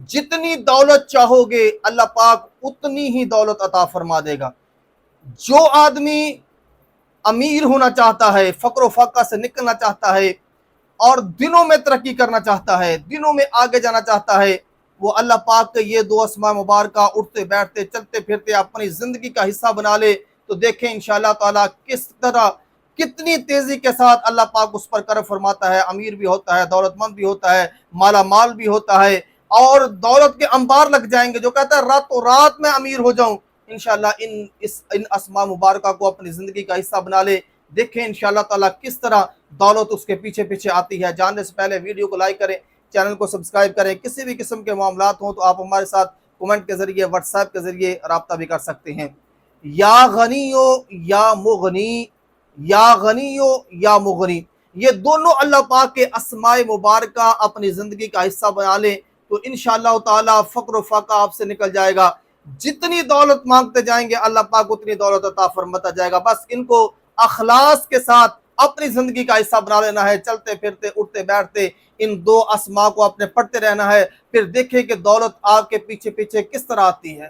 جتنی دولت چاہو گے اللہ پاک اتنی ہی دولت عطا فرما دے گا۔ جو آدمی امیر ہونا چاہتا ہے، فقر و فاقہ سے نکلنا چاہتا ہے اور دنوں میں ترقی کرنا چاہتا ہے، دنوں میں آگے جانا چاہتا ہے، وہ اللہ پاک کے یہ دو اسماء مبارکہ اٹھتے بیٹھتے چلتے پھرتے اپنی زندگی کا حصہ بنا لے تو دیکھیں انشاءاللہ تعالیٰ کس طرح کتنی تیزی کے ساتھ اللہ پاک اس پر کرم فرماتا ہے، امیر بھی ہوتا ہے، دولت مند بھی ہوتا ہے، مالا مال بھی ہوتا ہے، اور دولت کے انبار لگ جائیں گے۔ جو کہتا ہے راتوں رات میں امیر ہو جاؤں، انشاءاللہ ان اسماء مبارکہ کو اپنی زندگی کا حصہ بنا لے، دیکھیں انشاءاللہ تعالیٰ کس طرح دولت اس کے پیچھے پیچھے آتی ہے۔ جاننے سے پہلے ویڈیو کو لائک کریں، چینل کو سبسکرائب کریں۔ کسی بھی قسم کے معاملات ہوں تو آپ ہمارے ساتھ کومنٹ کے ذریعے، واٹس ایپ کے ذریعے رابطہ بھی کر سکتے ہیں۔ یا غنیو یا مغنی، یا غنیو یا مغنی، یہ دونوں اللہ پاک کے اسماء مبارکہ اپنی زندگی کا حصہ بنا لیں تو انشاءاللہ تعالیٰ فقر و فاقہ آپ سے نکل جائے گا۔ جتنی دولت مانگتے جائیں گے اللہ پاک اتنی دولت عطا فرماتا جائے گا۔ بس ان کو اخلاص کے ساتھ اپنی زندگی کا حصہ بنا لینا ہے، چلتے پھرتے اٹھتے بیٹھتے ان دو اسماء کو اپنے پڑھتے رہنا ہے، پھر دیکھیں کہ دولت آپ کے پیچھے پیچھے کس طرح آتی ہے۔